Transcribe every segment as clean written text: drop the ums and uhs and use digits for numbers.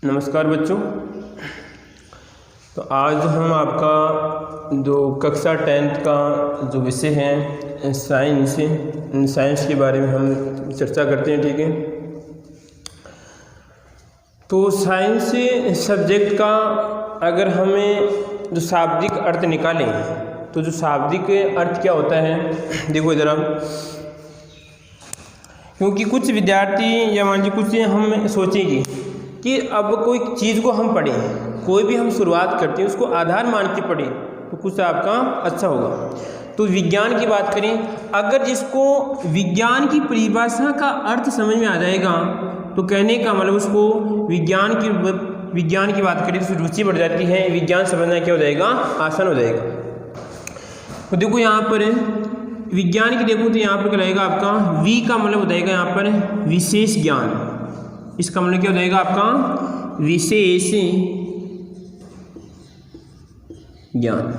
नमस्कार बच्चों। तो आज हम आपका जो कक्षा 10th का जो विषय है साइंस के बारे में हम चर्चा करते हैं। ठीक है, तो साइंस सब्जेक्ट का अगर हमें जो शाब्दिक अर्थ निकालें तो जो शाब्दिक अर्थ क्या होता है, देखो इधर आप, क्योंकि कुछ विद्यार्थी या मान लीजिए कुछ हम सोचेंगे कि अब कोई चीज़ को हम पढ़ें, कोई भी हम शुरुआत करते हैं उसको आधार मान के पढ़ें तो कुछ आपका अच्छा होगा। तो विज्ञान की बात करें, अगर जिसको विज्ञान की परिभाषा का अर्थ समझ में आ जाएगा तो कहने का मतलब उसको विज्ञान की बात करें तो रुचि बढ़ जाती है, विज्ञान समझना क्या हो जाएगा, आसान हो जाएगा। तो देखो यहाँ पर विज्ञान की देखो तो यहाँ पर क्या रहेगा आपका वी का मतलब हो जाएगा यहाँ पर विशेष ज्ञान। इसका मतलब क्या हो जाएगा आपका विशेष ज्ञान,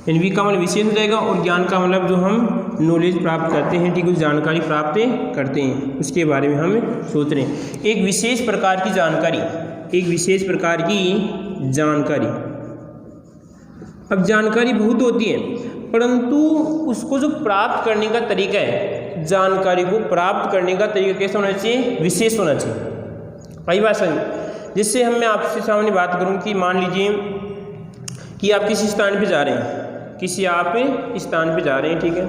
यानी वी का मतलब विशेष हो जाएगा और ज्ञान का मतलब जो हम नॉलेज प्राप्त करते हैं, ठीक है, जानकारी प्राप्त करते हैं उसके बारे में हम सोच रहे हैं। एक विशेष प्रकार की जानकारी, एक विशेष प्रकार की जानकारी। अब जानकारी बहुत होती है परंतु उसको जो प्राप्त करने का तरीका है, जानकारी को प्राप्त करने का तरीका कैसा होना चाहिए, विशेष होना चाहिए। वही बात समझ, जिससे मैं आपसे सामने बात करूं कि मान लीजिए कि आप किसी स्थान पे जा रहे हैं, किसी आप स्थान पे जा रहे हैं, ठीक है,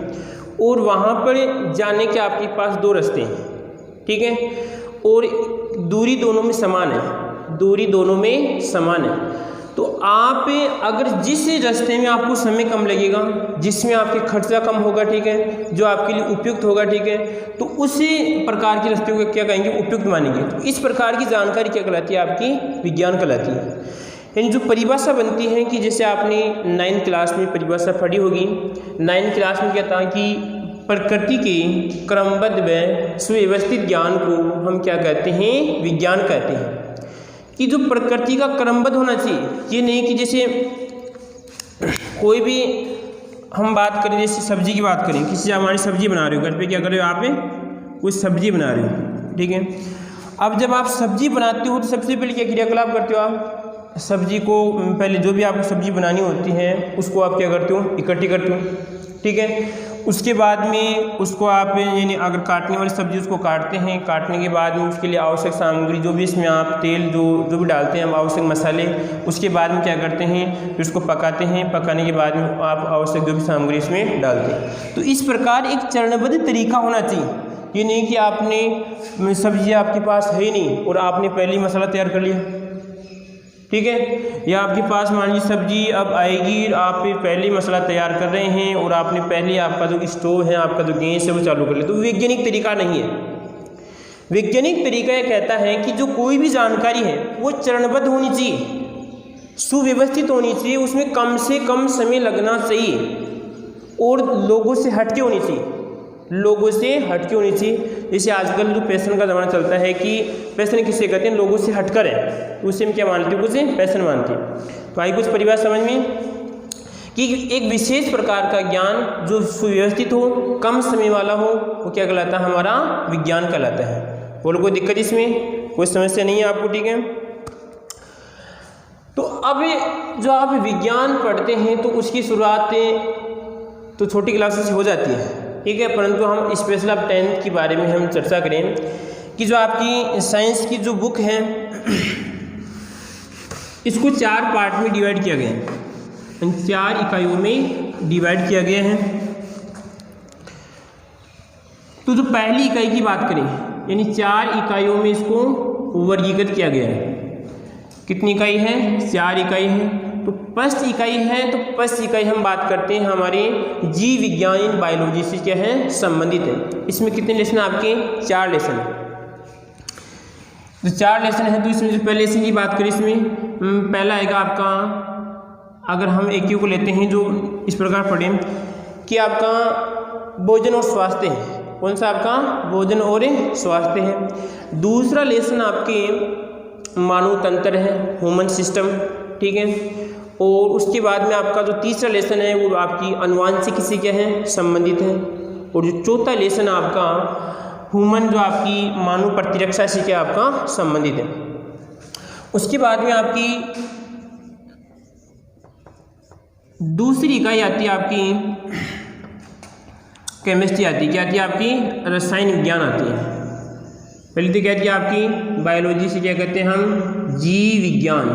और वहाँ पर जाने के आपके पास दो रास्ते हैं, ठीक है, और दूरी दोनों में समान है, दूरी दोनों में समान है। तो आप अगर जिस रास्ते में आपको समय कम लगेगा, जिसमें आपके खर्चा कम होगा, ठीक है, जो आपके लिए उपयुक्त होगा, ठीक है, तो उसी प्रकार के रास्ते को क्या कहेंगे, उपयुक्त मानेंगे। तो इस प्रकार की जानकारी क्या कहलाती है, आपकी विज्ञान कहलाती है। यानी जो परिभाषा बनती है कि जैसे आपने 9th क्लास में परिभाषा पढ़ी होगी, 9th क्लास में क्या था कि प्रकृति के क्रमबद्ध व सुव्यवस्थित ज्ञान को हम क्या कहते हैं, विज्ञान कहते हैं। कि जो प्रकृति का क्रमबद्ध होना चाहिए, ये नहीं कि जैसे कोई भी हम बात करें, जैसे सब्जी की बात करें, किसी हमारी सब्जी बना रहे हो घर पे, क्या कर रहे हो आप, कुछ सब्जी बना रहे हो, ठीक है। अब जब आप सब्जी बनाते हो तो सबसे पहले क्या क्रियाकलाप करते हो, आप सब्जी को पहले जो भी आपको सब्जी बनानी होती है उसको आप क्या करते हो, इकट्ठी करते हो, ठीक है। उसके बाद में उसको आप यानी अगर काटने वाली सब्जी उसको काटते हैं, काटने के बाद में उसके लिए आवश्यक सामग्री जो भी इसमें आप तेल जो भी डालते हैं, आवश्यक मसाले, उसके बाद में क्या करते हैं, फिर उसको पकाते हैं, पकाने के बाद में आप आवश्यक जो भी सामग्री इसमें डालते हैं। तो इस प्रकार एक चरणबद्ध तरीका होना चाहिए। ये नहीं कि आपने सब्जी आपके पास है ही नहीं और आपने पहले ही मसाला तैयार कर लिया, ठीक है, या आपके पास मान लीजिए सब्जी अब आएगी, आप पहले ही मसाला तैयार कर रहे हैं और आपने पहले आपका जो स्टोव है, आपका जो गैस है वो चालू कर लिया। तो वैज्ञानिक तरीका नहीं है। वैज्ञानिक तरीका यह कहता है कि जो कोई भी जानकारी है वो चरणबद्ध होनी चाहिए, सुव्यवस्थित होनी चाहिए, उसमें कम से कम समय लगना चाहिए और लोगों से हटके होनी चाहिए, लोगों से हटके होनी चाहिए। जैसे आजकल जो पैशन का ज़माना चलता है कि पैशन किसे कहते हैं, लोगों से हटकर है, तो उसे हम क्या मानते हैं, उसे पैशन मानते हैं। तो आई कुछ परिभाषा समझ में कि एक विशेष प्रकार का ज्ञान जो सुव्यवस्थित हो, कम समय वाला हो, वो क्या कहलाता है, हमारा विज्ञान कहलाता है। बोलो कोई दिक्कत इसमें, कोई समस्या नहीं है आपको, ठीक है। तो अब जो आप विज्ञान पढ़ते हैं तो उसकी शुरुआत तो छोटी क्लासों से हो जाती है, ठीक है, परंतु हम स्पेशल अब 10th के बारे में हम चर्चा करें कि जो आपकी साइंस की जो बुक है इसको 4 पार्ट में डिवाइड किया गया है, इन 4 इकाइयों में डिवाइड किया गया है। तो जो पहली इकाई की बात करें, यानी 4 इकाइयों में इसको वर्गीकृत किया गया है। कितनी इकाई है, 4 इकाई है। तो फर्स्ट इकाई है, तो फर्स्ट इकाई हम बात करते हैं हमारे जीव विज्ञान बायोलॉजी से क्या है, संबंधित है। इसमें कितने लेसन आपके, 4 लेसन। तो 4 लेसन है, तो इसमें जो पहले लेसन की बात करें, इसमें पहला आएगा आपका, अगर हम एक को लेते हैं जो इस प्रकार पढ़ें कि आपका भोजन और स्वास्थ्य है। कौन सा आपका, भोजन और स्वास्थ्य है। दूसरा लेसन आपके मानव तंत्र है, ह्यूमन सिस्टम, ठीक है। और उसके बाद में आपका जो तीसरा लेसन है वो आपकी अनुवांशिक से क्या है, संबंधित है। और जो चौथा लेसन आपका ह्यूमन जो आपकी मानव प्रतिरक्षा से क्या आपका संबंधित है। उसके बाद में आपकी दूसरी इकाई आती है आपकी केमिस्ट्री आती है। क्या आती है आपकी? रसायन विज्ञान आती है। पहले तो क्या आती है आपकी बायोलॉजी से क्या कहते हैं हम? जीव विज्ञान,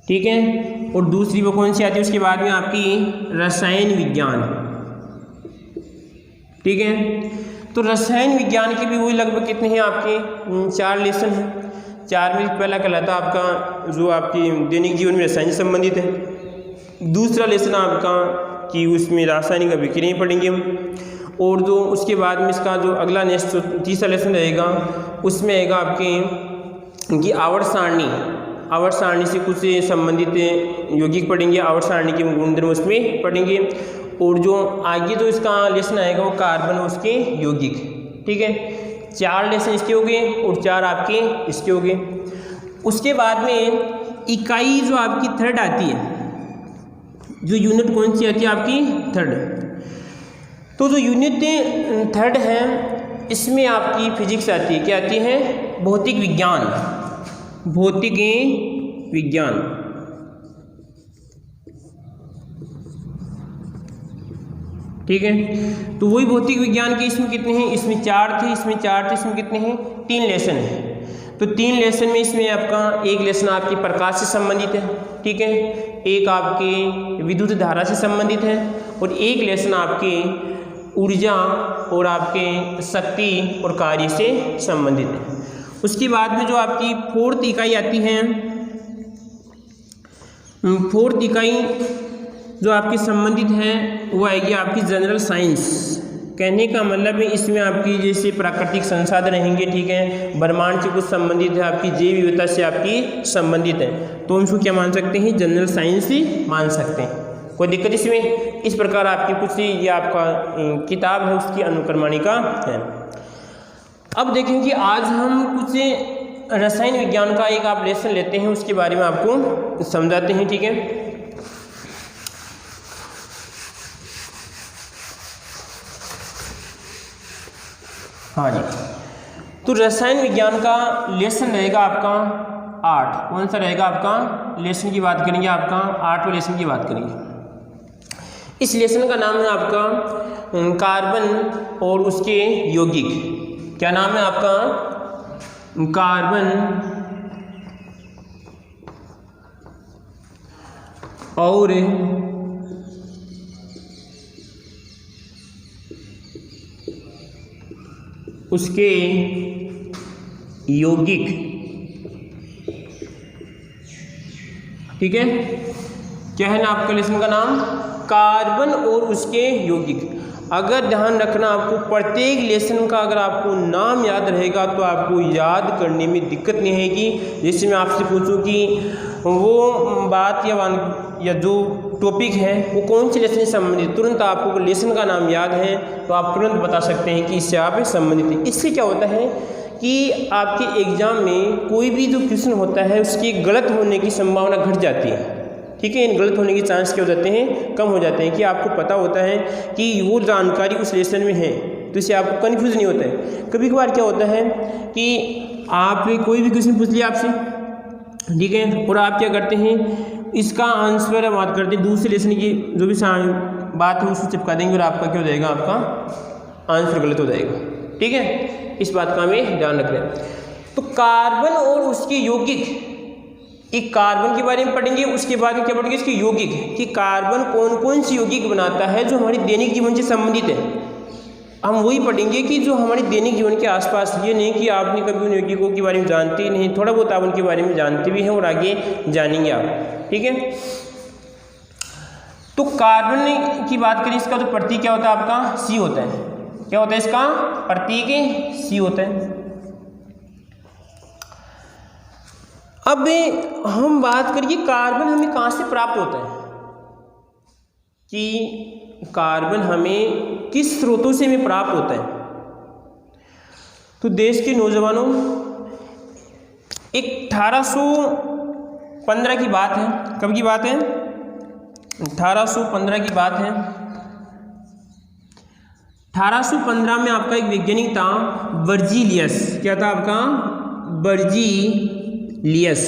ठीक है। और दूसरी वो कौन सी आती है उसके बाद में? आपकी रसायन विज्ञान, ठीक है। तो रसायन विज्ञान के भी वही लगभग कितने हैं आपके? 4 लेसन हैं। 4 में पहला कहलाता है आपका जो आपकी दैनिक जीवन में रसायन से संबंधित है। दूसरा लेसन आपका कि उसमें रासायनिक अभिक्रियाएं पढ़ेंगे हम। और जो उसके बाद में इसका जो अगला नेक्स्ट तीसरा लेसन रहेगा उसमें आएगा आपके कि आवर्त सारणी से कुछ संबंधित यौगिक पढ़ेंगे, आवर्त सारणी के गुणधर्म उसमें पढ़ेंगे। और जो आगे जो इसका लेसन आएगा वो कार्बन और उसके यौगिक, ठीक है। 4 लेसन इसके हो गए और 4 आपके इसके हो गए। उसके बाद में इकाई जो आपकी थर्ड आती है, जो यूनिट कौन सी आती है आपकी? थर्ड। तो जो यूनिट थर्ड है इसमें आपकी फिजिक्स आती है। क्या आती है? भौतिक विज्ञान, भौतिक विज्ञान, ठीक है। तो वही भौतिक विज्ञान के इसमें कितने हैं? इसमें 4 थे, इसमें 4 थे, इसमें कितने हैं? 3 लेसन हैं। तो 3 लेसन में इसमें आपका एक लेसन आपके प्रकाश से संबंधित है, ठीक है। एक आपके विद्युत धारा से संबंधित है और एक लेसन आपके ऊर्जा और आपके शक्ति और कार्य से संबंधित है। उसके बाद में जो आपकी 4th इकाई आती है, 4th इकाई जो आपकी संबंधित है वो आएगी आपकी जनरल साइंस। कहने का मतलब है इसमें आपकी जैसे प्राकृतिक संसाधन रहेंगे, ठीक है, ब्रह्मांड से कुछ संबंधित है, आपकी जैव विविधता से आपकी संबंधित है, तो उसको क्या मान सकते हैं? जनरल साइंस ही मान सकते हैं। कोई दिक्कत इसमें? इस प्रकार आपकी कुछ ये आपका किताब है उसकी अनुक्रमणिका है। अब देखें कि आज हम कुछ रसायन विज्ञान का एक आप लेसन लेते हैं, उसके बारे में आपको समझाते हैं, ठीक है। हाँ जी, तो रसायन विज्ञान का लेसन रहेगा आपका 8। कौन सा रहेगा आपका? लेसन की बात करेंगे आपका 8वें लेसन की बात करेंगे। इस लेसन का नाम है आपका कार्बन और उसके यौगिक। क्या नाम है आपका? कार्बन और उसके यौगिक, ठीक है। क्या है ना आपका लेसन का नाम? कार्बन और उसके यौगिक। अगर ध्यान रखना आपको प्रत्येक लेसन का अगर आपको नाम याद रहेगा तो आपको याद करने में दिक्कत नहीं आएगी। जैसे मैं आपसे पूछूं कि वो बात या जो टॉपिक है वो कौन से लेसन से संबंधित, तुरंत आपको लेसन का नाम याद है तो आप तुरंत बता सकते हैं कि इससे आप संबंधित हैं। इससे क्या होता है कि आपके एग्जाम में कोई भी जो क्वेश्चन होता है उसकी गलत होने की संभावना घट जाती है, ठीक है। इन गलत होने के चांस क्या हो जाते हैं? कम हो जाते हैं, कि आपको पता होता है कि वो जानकारी उस लेसन में है, तो इससे आपको कन्फ्यूज़ नहीं होता है। कभी कभार क्या होता है कि आप कोई भी क्वेश्चन पूछ लिया आपसे, ठीक है, और आप क्या करते हैं इसका आंसर बात करते हैं दूसरे लेसन की जो भी बात है उसको चिपका देंगे और आपका क्या हो जाएगा? आपका आंसर गलत हो जाएगा, ठीक है। इस बात का हमें ध्यान रखना है। तो कार्बन और उसके यौगिक, एक कार्बन के बारे में पढ़ेंगे, उसके बाद में क्या पढ़ेंगे? इसके यौगिक, कि कार्बन कौन कौन सी यौगिक बनाता है जो हमारे दैनिक जीवन से संबंधित है। हम वही पढ़ेंगे कि जो हमारे दैनिक जीवन के आसपास, ये नहीं कि आपने कभी उन यौगिकों के बारे में जानते ही नहीं, थोड़ा बहुत आप उनके बारे में जानते भी हैं और आगे जानेंगे आप, ठीक है। तो कार्बन की बात करें, इसका तो प्रतीक क्या होता है आपका? सी होता है। क्या होता है इसका प्रतीक? सी होता है। अब हम बात करिए कार्बन हमें कहाँ से प्राप्त होता है, कि कार्बन हमें किस स्रोतों से हमें प्राप्त होता है। तो देश के नौजवानों, एक 1815 की बात है। कब की बात है? 1815 की बात है। 1815 में आपका एक वैज्ञानिक था वर्जीलियस। क्या था आपका? बर्जीलियस।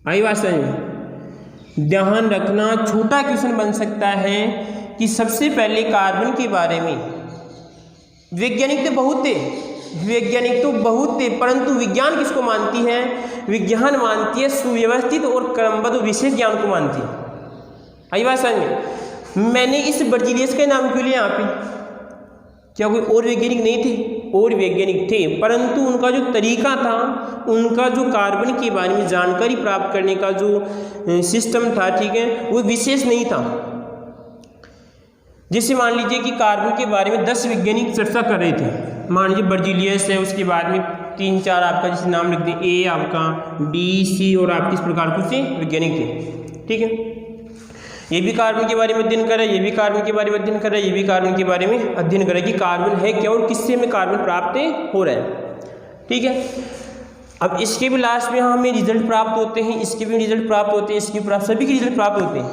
आई बात समझ में? ध्यान रखना, छोटा क्वेश्चन बन सकता है कि सबसे पहले कार्बन के बारे में वैज्ञानिक तो बहुत थे, परंतु विज्ञान किसको मानती है? विज्ञान मानती है सुव्यवस्थित और क्रमबद्ध विशेष ज्ञान को मानती है। आई बात समझ में? मैंने इस बर्जीलियस का नाम क्यों लिया यहाँ पे? क्या कोई और वैज्ञानिक नहीं थे? और वैज्ञानिक थे, परंतु उनका जो तरीका था, उनका जो कार्बन के बारे में जानकारी प्राप्त करने का जो सिस्टम था, ठीक है, वो विशेष नहीं था। जैसे मान लीजिए कि कार्बन के बारे में 10 वैज्ञानिक चर्चा कर रहे थे, मान लीजिए बर्जीलियस है, उसके बाद में 3-4 आपका जैसे नाम लिख दें, ए आपका, डी, सी और आपके इस प्रकार कुछ वैज्ञानिक थे, ठीक है। ये भी कार्बन के बारे में अध्ययन कर रहा है, ये भी कार्बन के बारे में अध्ययन कर रहा है, ये भी कार्बन के बारे में अध्ययन कर रहा है कि कार्बन है क्या और किससे हमें कार्बन प्राप्त हो रहा है, ठीक है। अब इसके भी लास्ट में हमें रिजल्ट प्राप्त होते हैं, इसके भी रिजल्ट प्राप्त होते हैं, इसके प्राप्त, सभी के रिजल्ट प्राप्त होते हैं,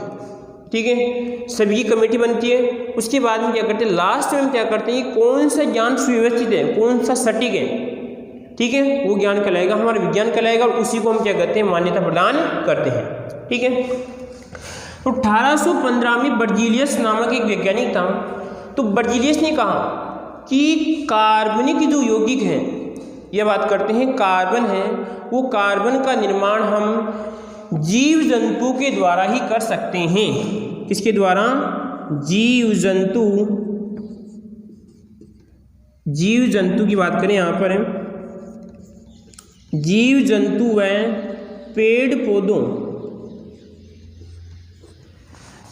ठीक है। सभी की कमेटी बनती है, उसके बाद में क्या करते हैं, लास्ट में हम क्या करते हैं, कौन सा ज्ञान सुव्यवस्थित है, कौन सा सटीक है, ठीक है, वो ज्ञान कहलाएगा, हमारा विज्ञान कहलाएगा, और उसी को हम क्या कहते हैं, मान्यता प्रदान करते हैं, ठीक है। तो 1815 में बर्जीलियस नामक एक वैज्ञानिक था। तो बर्जीलियस ने कहा कि कार्बनिक जो यौगिक हैं, यह बात करते हैं कार्बन है, वो कार्बन का निर्माण हम जीव जंतु के द्वारा ही कर सकते हैं। किसके द्वारा? जीव जंतु की बात करें यहाँ पर, जीव जंतु व पेड़ पौधों,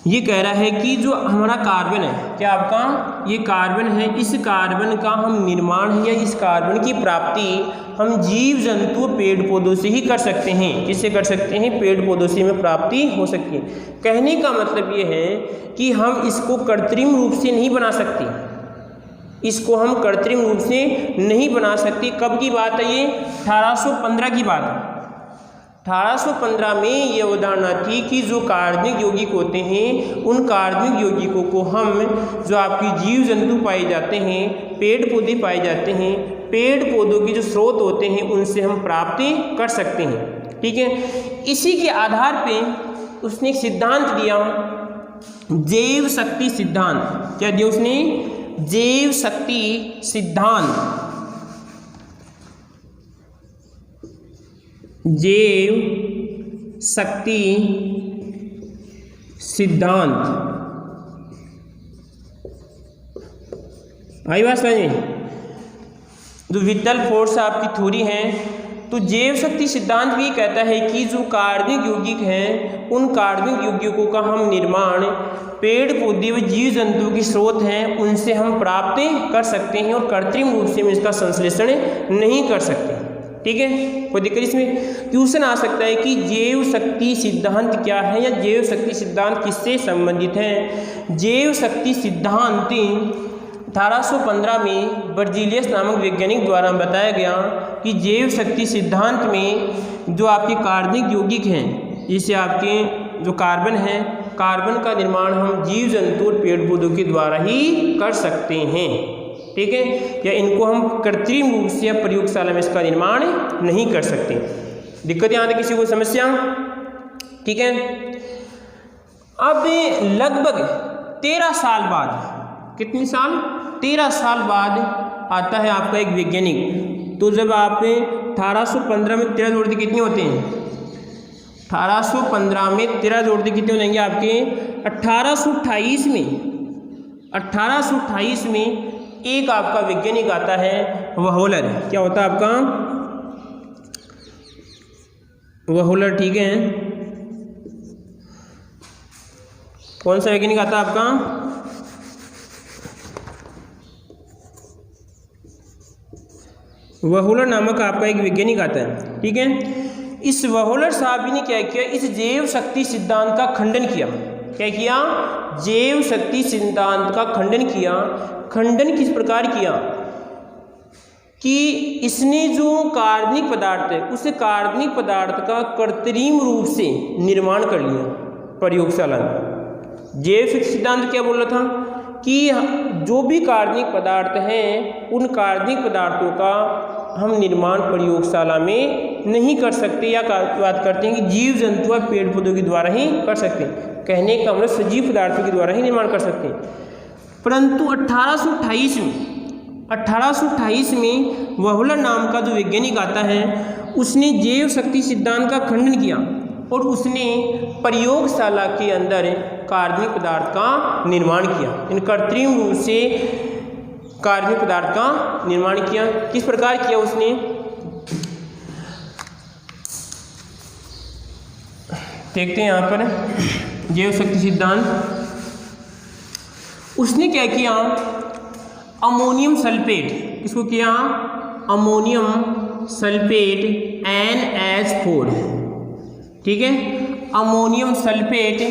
ये कह रहा है कि जो हमारा कार्बन है, क्या आपका ये कार्बन है, इस कार्बन का हम निर्माण है या इस कार्बन की प्राप्ति हम जीव जंतु पेड़ पौधों से ही कर सकते हैं। किससे कर सकते हैं? पेड़ पौधों से हमें प्राप्ति हो सकती है। कहने का मतलब ये है कि हम इसको कृत्रिम रूप से नहीं बना सकते, इसको हम कृत्रिम रूप से नहीं बना सकते। कब की बात है ये? 1815 की बात है। 1815 में ये अवधारणा थी कि जो कार्बनिक यौगिक होते हैं, उन कार्बनिक यौगिकों को हम, जो आपकी जीव जंतु पाए जाते हैं, पेड़ पौधे पाए जाते हैं, पेड़ पौधों के जो स्रोत होते हैं, उनसे हम प्राप्ति कर सकते हैं, ठीक है। इसी के आधार पे उसने एक सिद्धांत दिया, जैव शक्ति सिद्धांत। क्या दिया उसने? जैव शक्ति सिद्धांत। जैव शक्ति सिद्धांत। आई बात समझ? जो विटल फोर्स आपकी थ्योरी है, तो जैव शक्ति सिद्धांत भी कहता है कि जो कार्बनिक यौगिक हैं, उन कार्बनिक यौगिकों का हम निर्माण पेड़ पौधे व जीव जंतु के स्रोत हैं, उनसे हम प्राप्त कर सकते हैं और कृत्रिम रूप से हम इसका संश्लेषण नहीं कर सकते, ठीक है। कोई दिक्कत इसमें? क्वेश्चन आ सकता है कि जैव शक्ति सिद्धांत क्या है या जैव शक्ति सिद्धांत किससे संबंधित है। जैव शक्ति सिद्धांत 1815 में बर्जीलियस नामक वैज्ञानिक द्वारा बताया गया कि जैव शक्ति सिद्धांत में जो आपके कार्बनिक यौगिक हैं, जैसे आपके जो कार्बन है, कार्बन का निर्माण हम जीव जंतु और पेड़ पौधों के द्वारा ही कर सकते हैं, ठीक है, या इनको हम कृत्रिम रूप से या प्रयोगशाला में इसका निर्माण नहीं कर सकते। दिक्कत यहाँ तक किसी को समस्या? ठीक है। अब लगभग 13 साल बाद, कितने साल? 13 साल बाद आता है आपका एक वैज्ञानिक। तो जब आप 1815 में 13 जोड़ दिए कितने होते हैं? 1815 में 13 जोड़ दिए कितने हो जाएंगे आपके? 1828 में एक आपका वैज्ञानिक आता है, वहोलर। क्या होता है आपका? वहोलर, ठीक है। कौन सा वैज्ञानिक आता है आपका? वहोलर नामक आपका एक वैज्ञानिक आता है, ठीक है। इस वहोलर साहब ने क्या किया? इस जैव शक्ति सिद्धांत का खंडन किया। क्या किया? जैव शक्ति सिद्धांत का खंडन किया। खंडन किस प्रकार किया कि इसने जो कार्बनिक पदार्थ है, उस कार्बनिक पदार्थ का कृत्रिम रूप से निर्माण कर लिया प्रयोगशाला में। जैव शक्ति सिद्धांत क्या बोल रहा था कि जो भी कार्बनिक पदार्थ हैं, उन कार्बनिक पदार्थों का हम निर्माण प्रयोगशाला में नहीं कर सकते, या बात करते हैं कि जीव जंतु व पेड़ पौधों के द्वारा ही कर सकते हैं। कहने का मतलब सजीव पदार्थों के द्वारा ही निर्माण कर सकते हैं। परंतु 1828 में वहुलर नाम का जो वैज्ञानिक आता है, उसने जैव शक्ति सिद्धांत का खंडन किया और उसने प्रयोगशाला के अंदर कार्बनिक पदार्थ का निर्माण किया। इन कृत्रिम रूप से कार्बनिक पदार्थ का निर्माण किया। किस प्रकार किया उसने? देखते हैं यहाँ पर जैव शक्ति सिद्धांत। उसने क्या किया? अमोनियम सल्फेट, किसको किया? अमोनियम सल्फेट NH4, ठीक है, अमोनियम सल्फेट।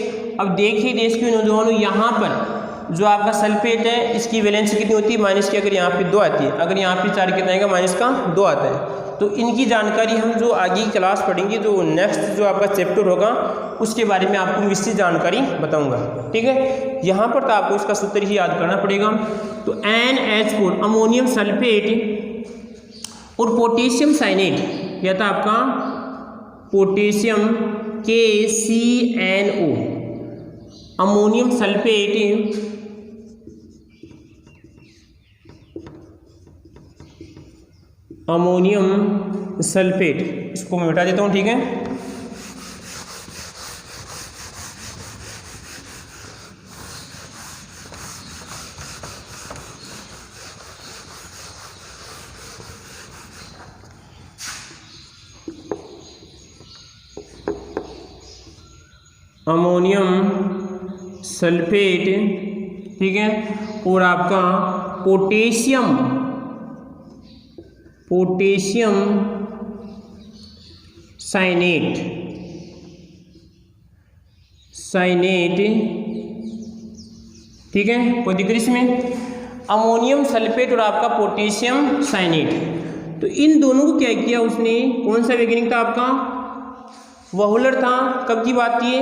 अब देखिए देश के नौजवानों, यहाँ पर जो आपका सल्फेट है, इसकी वैलेंसी कितनी होती है? माइनस की। अगर यहाँ पे 2 आती है, अगर यहाँ पे 4 कितना आएगा? माइनस का 2 आता है। तो इनकी जानकारी हम जो आगे की क्लास पढ़ेंगे, जो नेक्स्ट जो आपका चैप्टर होगा, उसके बारे में आपको विस्तृत जानकारी बताऊंगा, ठीक है। यहाँ पर तो आपको इसका सूत्र ही याद करना पड़ेगा। तो NH4 अमोनियम सल्फेट और पोटेशियम साइनेट, यह था आपका potassium KCNO, ammonium sulphate ammonium sulphate, इसको मैं मिटा देता हूँ, ठीक है। अमोनियम सल्फेट, ठीक है, और आपका पोटेशियम साइनेट, ठीक है। कोई दिक्कत इसमें? अमोनियम सल्फेट और आपका पोटेशियम साइनेट, तो इन दोनों को क्या किया उसने? कौन सा वैज्ञानिक था आपका? वहुलर था। कब की बात थी?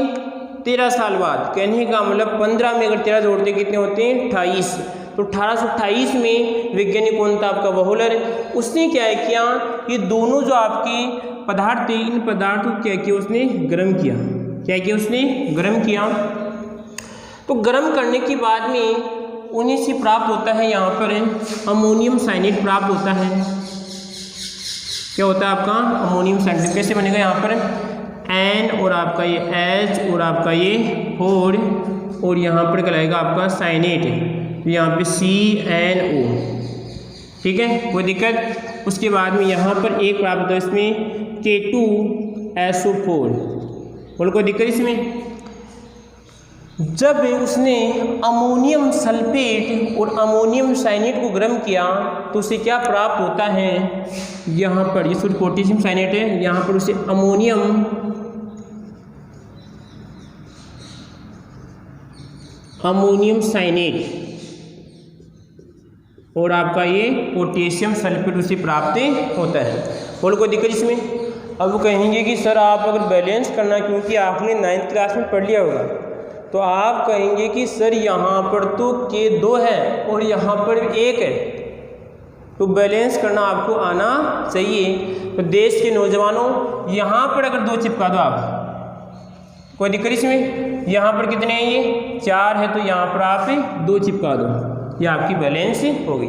13 साल बाद। कहने का मतलब 15 में अगर 13 जोड़ते कितने होते हैं? 28। तो 1828 में वैज्ञानिक कौन था? आपका वहुलर। उसने क्या किया? ये दोनों जो आपके पदार्थ थे, इन पदार्थों को क्या किया उसने? गर्म किया। क्या किया उसने? गर्म किया। तो गर्म करने के बाद में उन्हीं से प्राप्त होता है यहाँ पर अमोनियम साइनेट प्राप्त होता है। क्या होता है आपका? Ammonium cyanate. कैसे बनेगा? यहाँ पर N और आपका ये H और आपका ये 4 और यहाँ पर कहलाएगा आपका साइनेट, यहाँ पे CNO, ठीक है। कोई दिक्कत? उसके बाद में यहाँ पर एक प्राप्त होता है इसमें K2SO4। बोलो कोई दिक्कत इसमें? जब उसने अमोनियम सल्फेट और अमोनियम साइनेट को गर्म किया तो उसे क्या प्राप्त होता है? यहाँ पर ये सिर्फ पोटेशियम साइनेट है, यहाँ पर उसे अमोनियम साइनेट और आपका ये पोटेशियम सल्फेट उसे प्राप्त होता है। बोलो कोई दिक्कत इसमें? अब वो कहेंगे कि सर आप अगर बैलेंस करना, क्योंकि आपने 9th क्लास में पढ़ लिया होगा, तो आप कहेंगे कि सर यहाँ पर तो K2 है और यहाँ पर 1 है, तो बैलेंस करना आपको आना चाहिए। तो देश के नौजवानों, यहाँ पर अगर 2 चिपका दो आप, कोई दिक्कत इसमें? यहाँ पर कितने हैं? ये 4 है, तो यहाँ पर आप 2 चिपका दो, ये आपकी बैलेंस हो गई।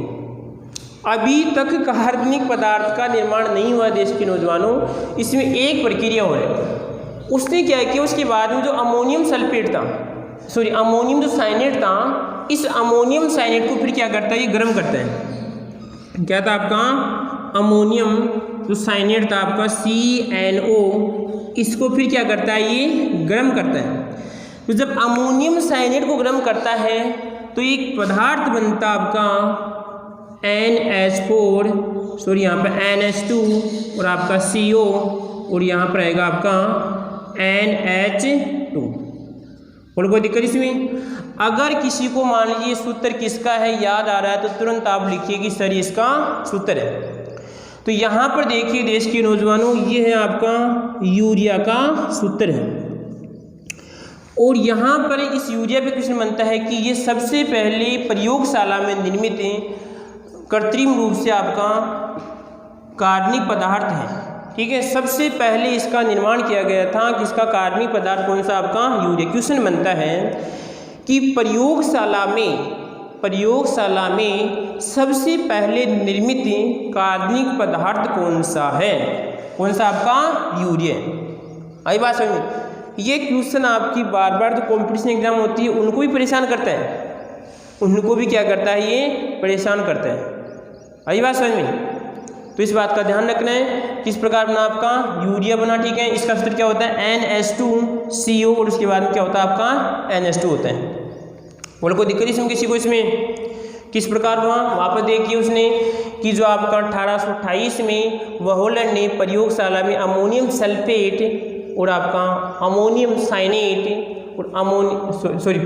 अभी तक कार्बनिक पदार्थ का निर्माण नहीं हुआ देश के नौजवानों, इसमें एक प्रक्रिया हो रही है। उसने क्या किया? उसके बाद में जो अमोनियम सल्फेट था, सॉरी अमोनियम जो साइनेट था, इस अमोनियम साइनेट को फिर क्या करता है? ये गर्म करता है। क्या था आपका? अमोनियम जो साइनेट था आपका CNO, इसको फिर क्या करता है? ये गर्म करता है। तो जब अमोनियम साइनेट को गर्म करता है तो एक पदार्थ बनता आपका NH4, सॉरी यहाँ पर NH2 और आपका CO और यहाँ पर आएगा आपका NH2। और कोई दिक्कत इसमें? अगर किसी को मान लीजिए सूत्र किसका है याद आ रहा है तो तुरंत आप लिखिए कि सर इसका सूत्र है। तो यहाँ पर देखिए देश के नौजवानों, ये है आपका यूरिया का सूत्र है। और यहाँ पर इस यूरिया पे क्वेश्चन बनता है कि ये सबसे पहले प्रयोगशाला में निर्मित कृत्रिम रूप से आपका कार्बनिक पदार्थ है। ठीक है, सबसे पहले इसका निर्माण किया गया था कि इसका कार्बनिक पदार्थ कौन सा आपका यूरिया। क्वेश्चन बनता है कि प्रयोगशाला में सबसे पहले निर्मित कार्बनिक पदार्थ कौन सा है, कौन सा आपका यूरिया। आई बात समझ में। ये क्वेश्चन आपकी बार बार जो कॉम्पिटिशन एग्जाम होती है उनको भी परेशान करता है, उनको भी क्या करता है, ये परेशान करता है। आई बात समझ में। तो इस बात का ध्यान रखना है किस प्रकार बना आपका यूरिया बना। ठीक है, इसका सूत्र क्या होता है NH2CO और उसके बाद में क्या होता है आपका NH2 होता है। बोलो कोई दिक्कत इसमें किसी को, इसमें किस प्रकार हुआ। वापस देखिए उसने कि जो आपका 1828 में वहोलर ने प्रयोगशाला में अमोनियम सल्फेट और आपका अमोनियम साइनेट और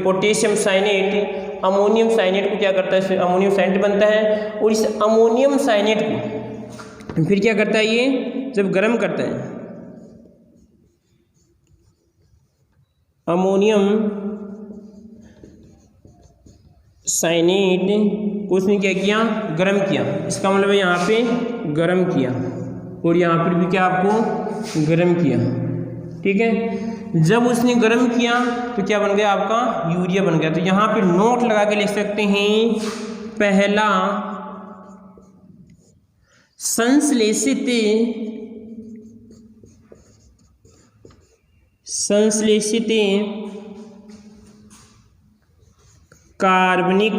पोटेशियम साइनेट, अमोनियम साइनेट को क्या करता है, अमोनियम साइनेट बनता है। और इस अमोनियम साइनेट को फिर क्या करता है, ये जब गर्म करता है अमोनियम साइनेट को उसने क्या किया, गर्म किया। इसका मतलब है यहाँ पे गर्म किया और यहाँ पर भी क्या आपको गर्म किया। ठीक है, जब उसने गर्म किया तो क्या बन गया आपका यूरिया बन गया। तो यहाँ पे नोट लगा के लिख सकते हैं, पहला संश्लेषित कार्बनिक,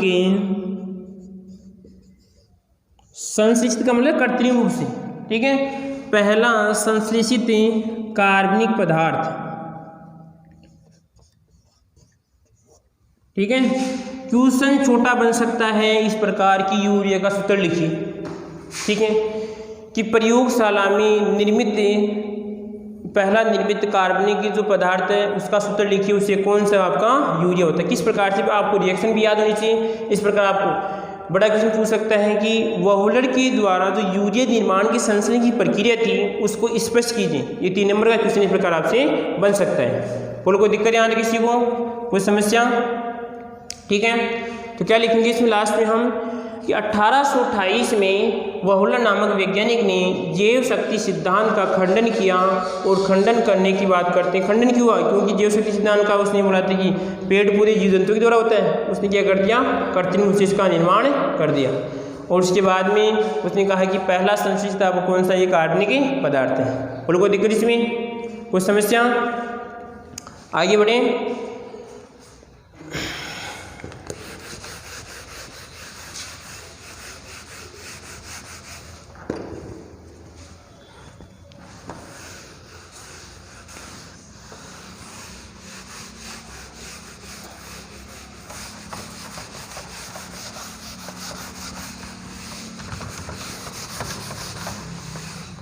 संश्लेषित का मतलब कृत्रिम रूप से। ठीक है, पहला संश्लेषित कार्बनिक पदार्थ। ठीक है, क्वेश्चन छोटा बन सकता है इस प्रकार की यूरिया का सूत्र लिखिए। ठीक है, कि प्रयोगशाला में पहला निर्मित कार्बनिक जो पदार्थ है उसका सूत्र लिखिए, उसे कौन सा आपका यूरिया होता है। किस प्रकार से आपको रिएक्शन भी याद होनी चाहिए। इस प्रकार आपको बड़ा क्वेश्चन पूछ सकता है कि वहोलर के द्वारा जो यूरिया निर्माण की संश्लेषण की प्रक्रिया थी उसको स्पष्ट कीजिए। ये 3 नंबर का क्वेश्चन इस प्रकार आपसे बन सकता है। बोलो कोई दिक्कत यहाँ किसी को, कोई समस्या। ठीक है, तो क्या लिखेंगे इसमें लास्ट में हम कि 1828 में वहोलर नामक वैज्ञानिक ने जैव शक्ति सिद्धांत का खंडन किया। और खंडन करने की बात करते हैं, खंडन क्यों हुआ, क्योंकि जैव शक्ति सिद्धांत का उसने बोला था कि पेड़ पूरे जीव जंतु के द्वारा होता है। उसने क्या कर दिया, कृत्रिम रूप से इसका निर्माण कर दिया। और उसके बाद में उसने कहा कि पहला संश्लेषित आपको कौन सा ये कार्बनिक पदार्थ है। बोलो कोई दिक्कत इसमें, कोई समस्या। आगे बढ़े।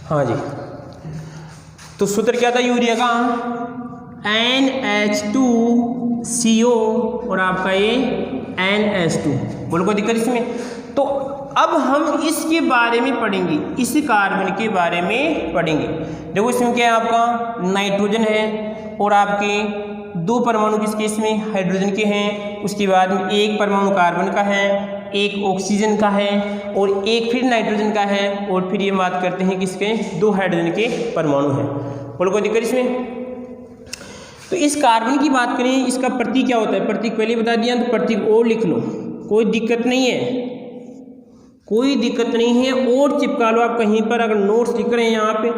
हाँ जी, तो सूत्र क्या था यूरिया का, NH2CO और आपका ये NH2। बोलो कोई दिक्कत इसमें। तो अब हम इसके बारे में पढ़ेंगे, इस कार्बन के बारे में पढ़ेंगे। देखो इसमें क्या है, आपका नाइट्रोजन है और आपके 2 परमाणु किसके इसमें हाइड्रोजन के हैं। उसके बाद में 1 परमाणु कार्बन का है, 1 ऑक्सीजन का है और 1 फिर नाइट्रोजन का है। और फिर ये बात करते हैं किसके, 2 हाइड्रोजन के परमाणु हैं। बोलो कोई दिक्कत इसमें। तो इस कार्बन की बात करें, इसका प्रतीक क्या होता है, प्रतीक पहले बता दिया, तो प्रतीक और लिख लो, कोई दिक्कत नहीं है, कोई दिक्कत नहीं है। और चिपका लो आप कहीं पर, अगर नोट्स लिख रहे हैं यहाँ पे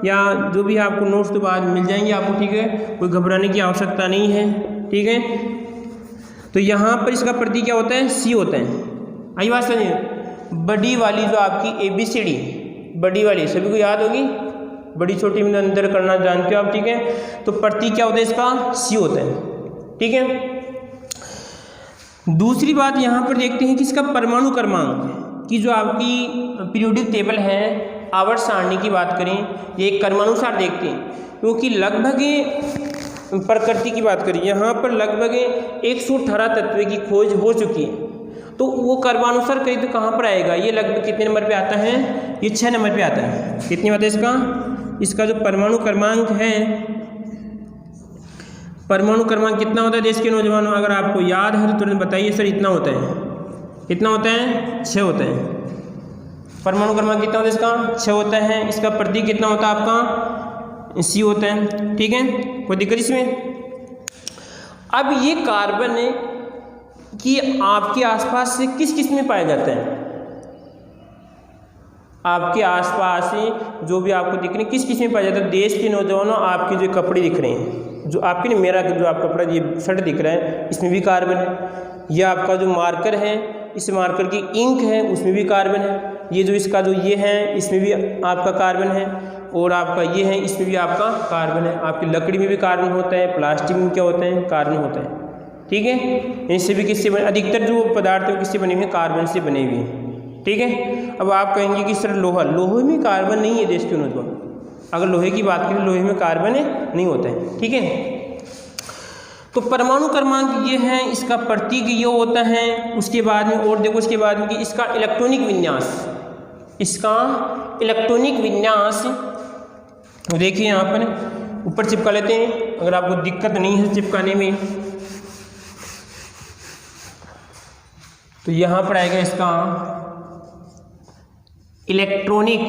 या जो भी आपको नोट्स तो बाद मिल जाएंगे आपको। ठीक है, कोई घबराने की आवश्यकता नहीं है। ठीक है, तो यहाँ पर इसका प्रतीक क्या होता है, C होता है। आई बात समझिए। बड़ी वाली जो आपकी ABCD, बड़ी वाली सभी को याद होगी, बड़ी छोटी में अंतर करना जानते हो आप। ठीक है, तो प्रतीक क्या होता है इसका, C होता है। ठीक है, दूसरी बात यहाँ पर देखते हैं कि इसका परमाणु क्रमांक की जो आपकी पीरियोडिक टेबल है, आवर्त सारणी की बात करें, ये एक क्रमानुसार देखते हैं, क्योंकि लगभग प्रकृति की बात करें यहाँ पर लगभग 118 तत्व की खोज हो चुकी है। तो वो क्रमानुसार करें तो कहाँ पर आएगा, ये लगभग कितने नंबर पे आता है, ये 6 नंबर पे आता है। कितनी बात है इसका जो परमाणु क्रमांक है, परमाणु क्रमांक कितना होता है देश के नौजवानों, अगर आपको याद है तो तुरंत बताइए सर। इतना होता है, कितना होता है, 6 होता है। परमाणु क्रमांक कितना होता है इसका 6 होता है। इसका प्रतीक कितना होता है आपका C होता है, ठीक है, कोई दिक्कत इसमें। अब ये कार्बन कि आपके आसपास से किस किस में पाया जाता है, आपके आसपास से जो भी आपको दिख रहे हैं किस किस में पाया जाता है। देश के नौजवानों आपके जो कपड़े दिख रहे हैं, जो आपके नहीं, मेरा जो आप कपड़ा ये शर्ट दिख रहा है इसमें भी कार्बन है। यह आपका जो मार्कर है, इस मार्कर की इंक है उसमें भी कार्बन है। ये जो इसका जो ये है इसमें भी आपका कार्बन है, और आपका ये है इसमें भी आपका कार्बन है। आपकी लकड़ी में भी कार्बन होता है, प्लास्टिक में क्या होता है कार्बन होता है, ठीक है। इससे भी किससे बने, अधिकतर जो पदार्थ है किससे बने हुए हैं कार्बन से बने हुए हैं, ठीक है। अब आप कहेंगे कि सर लोहे में कार्बन नहीं है देश के नौजवान। अगर लोहे की बात करें लोहे में कार्बन नहीं होता है, ठीक है। तो परमाणु क्रमांक ये है, इसका प्रतीक ये होता है। उसके बाद में और देखो, उसके बाद में कि इसका इलेक्ट्रॉनिक विन्यास, इसका इलेक्ट्रॉनिक विन्यास देखिए यहाँ पर ऊपर चिपका लेते हैं, अगर आपको दिक्कत नहीं है चिपकाने में। तो यहाँ पर आएगा इसका इलेक्ट्रॉनिक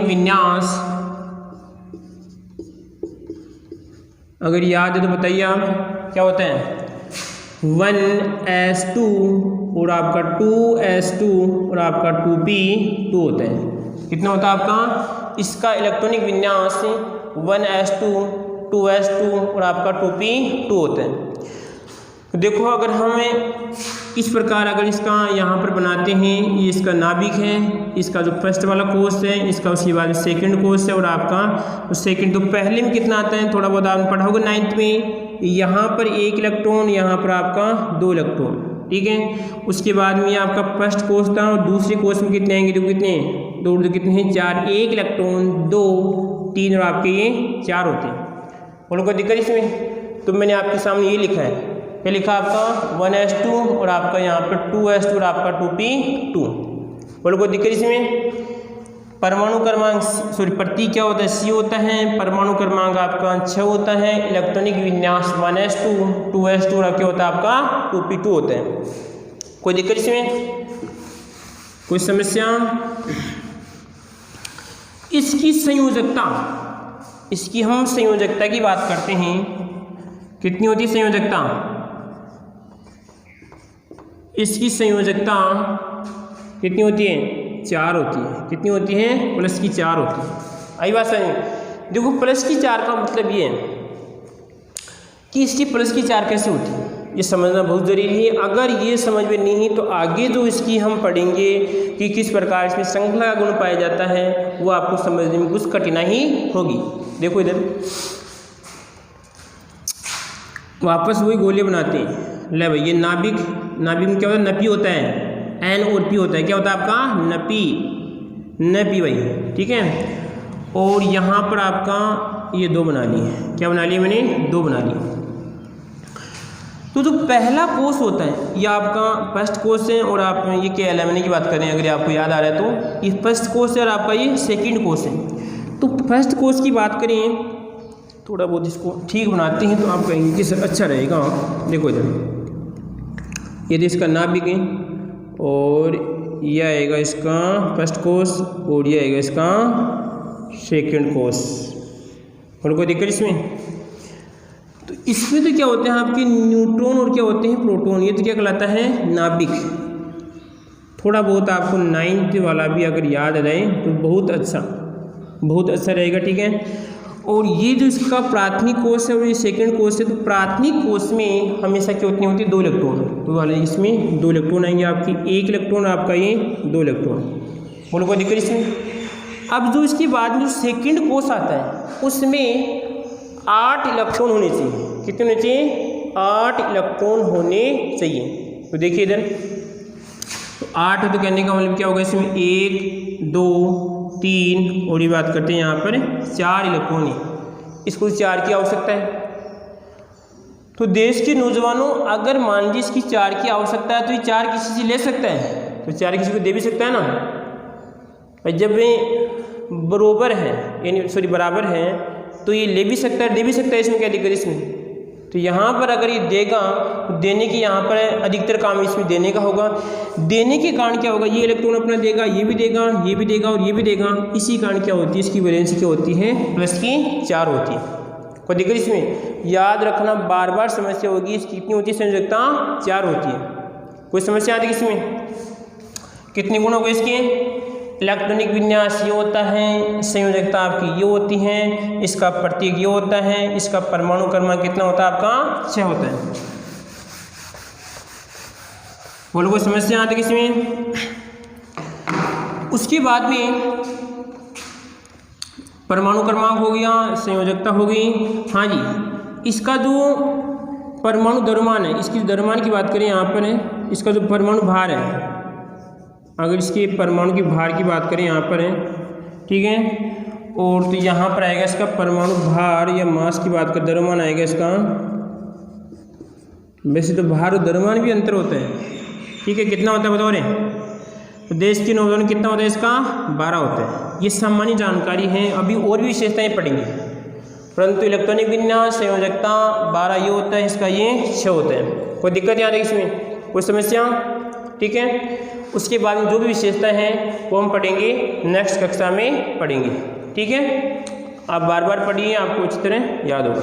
विन्यास। अगर याद है तो बताइए आप क्या होता है, 1s2 और आपका 2s2 और आपका 2p2 होता है। कितना होता है आपका इसका इलेक्ट्रॉनिक विन्यास 1s2 2s2 और आपका 2p2 होता है। तो देखो अगर हमें इस प्रकार अगर इसका यहाँ पर बनाते हैं, ये इसका नाभिक है, इसका जो फर्स्ट वाला कोष है, इसका उसके बाद सेकंड कोष है, और आपका सेकंड तो पहले में कितना आता है थोड़ा बहुत आपने पढ़ा होगा 9th में, यहाँ पर 1 इलेक्ट्रॉन, यहाँ पर आपका 2 इलेक्ट्रॉन, ठीक है। उसके बाद में आपका फर्स्ट कोष था और दूसरे कोष में कितने आएंगे, तो कितने 2 कितने हैं 4, 1 इलेक्ट्रॉन 2 3 और आपके ये 4 होते हैं। बोलो कोई दिक्कत इसमें। तो मैंने आपके सामने ये लिखा है, क्या लिखा आपका 1s2 और आपका यहाँ पर 2s2 और आपका 2p2। बोलो कोई दिक्कत इसमें। परमाणु क्रमांक प्रतीक क्या होता है C होता है। परमाणु क्रमांक आपका 6 होता है। इलेक्ट्रॉनिक विन्यास 1s2 2s2 और क्या होता है आपका 2p2 होता है। कोई दिक्कत इसमें, कोई समस्या। इसकी संयोजकता, इसकी हम संयोजकता की बात करते हैं, कितनी होती है संयोजकता, इसकी संयोजकता कितनी होती है 4 होती है। कितनी होती है प्लस की 4 होती है। आई बात समझ। देखो प्लस की 4 का मतलब ये है कि इसकी प्लस की 4 कैसे होती है, ये समझना बहुत ज़रूरी है। अगर ये समझ में नहीं तो आगे जो इसकी हम पढ़ेंगे कि किस प्रकार इसमें श्रृंखला का गुण पाया जाता है, वो आपको समझने में कुछ कठिनाई होगी। देखो इधर वापस वही गोले बनाते हैं। ले भाई ये नाभिक, नाभिक में क्या होता है नपी होता है, एन और पी होता है। क्या होता है आपका नपी भाई, ठीक है। और यहाँ पर आपका ये 2 बना लिए, क्या बना लिए मैंने 2 बना लिए। तो जो पहला कोष होता है ये आपका फर्स्ट कोष है, और आप ये KLMNA की बात करें अगर आपको याद आ रहा है तो ये फर्स्ट कोष है और आपका ये सेकंड कोष है। तो फर्स्ट कोष की बात करें, थोड़ा बहुत इसको ठीक बनाते हैं तो आप कहेंगे कि सर अच्छा रहेगा। देखो इधर ये तो इसका नाभिक है, और यह आएगा इसका फर्स्ट कोष, और यह आएगा इसका सेकंड कोष। और कोई दिक्कत इसमें। तो इसमें तो क्या होते हैं आपके न्यूट्रॉन और क्या होते हैं प्रोटॉन। ये तो क्या कहलाता है नाभिक। थोड़ा बहुत आपको 9th वाला भी अगर याद आ जाए तो बहुत अच्छा रहेगा, ठीक है। और ये जो इसका प्राथमिक कोष है और ये सेकंड कोष है, तो प्राथमिक कोष में हमेशा क्या होती है 2 इलेक्ट्रॉन। तो वाले इसमें 2 इलेक्ट्रॉन आएंगे आपकी, 1 इलेक्ट्रॉन आपका ये 2 इलेक्ट्रॉन। बोलो कोई दिक्कत इसमें। अब जो इसके बाद में जो सेकंड कोष आता है उसमें 8 इलेक्ट्रॉन होने चाहिए। कितने होने चाहिए 8 इलेक्ट्रॉन होने चाहिए। तो देखिए इधर तो 8 तो कहने का मतलब क्या होगा, इसमें 1 2 3 और ये बात करते हैं यहाँ पर 4 इलेक्ट्रॉन है। इसको 4 की आवश्यकता है। तो देश के नौजवानों अगर मान लीजिए इसकी 4 की आवश्यकता है तो ये 4 किसी से ले सकता है, तो 4 किसी को दे भी सकता है ना। और जब ये बराबर है यानी बराबर है तो ये ले भी सकता है दे भी सकता है। इसमें क्या दिक्कत इसमें तो यहाँ पर अगर ये देगा तो देने की यहाँ पर अधिकतर काम इसमें देने का होगा। देने के कारण क्या होगा, ये इलेक्ट्रॉन अपना देगा, ये भी देगा, ये भी देगा और ये भी देगा। इसी कारण क्या होती है, इसकी वैलेंसी क्या होती है, प्लस की 4 होती है। कोई दिक्कत इसमें, याद रखना बार बार समस्या होगी, इसकी कितनी होती है संयोजकता 4 होती है। कोई समस्या आती है इसमें, कितने गुण हो गए इसके, इलेक्ट्रॉनिक विन्यास ये होता है, संयोजकता आपकी ये होती है, इसका प्रतीक ये होता है, इसका परमाणु क्रमांक कितना होता है आपका 6 होता है। बोलो कोई समस्या आती है इसमें। उसके बाद में परमाणु क्रमांक हो गया, संयोजकता हो गई। हाँ जी, इसका जो परमाणु द्रव्यमान है, इसकी द्रव्यमान की बात करें यहाँ पर है, इसका जो परमाणु भार है, अगर इसके परमाणु की भार की बात करें यहाँ पर है, ठीक है, और तो यहाँ पर आएगा इसका परमाणु भार या मास की बात कर, द्रव्यमान आएगा इसका। वैसे तो भार और द्रव्यमान भी अंतर होता है, ठीक है, कितना होता है बताओ रे, तो देश के नौजवान कितना होता है इसका 12 होता है। ये सामान्य जानकारी है, अभी और भी विशेषताएं पढ़ेंगे, परंतु इलेक्ट्रॉनिक विन्यास संयोजकता 12 ये होता है, इसका ये 6 होता है। कोई दिक्कत याद है इसमें, कोई समस्या, ठीक है। उसके बाद में जो भी विशेषता है वो हम पढ़ेंगे नेक्स्ट कक्षा में पढ़ेंगे, ठीक है। आप बार बार पढ़िए, आपको अच्छी तरह याद होगा।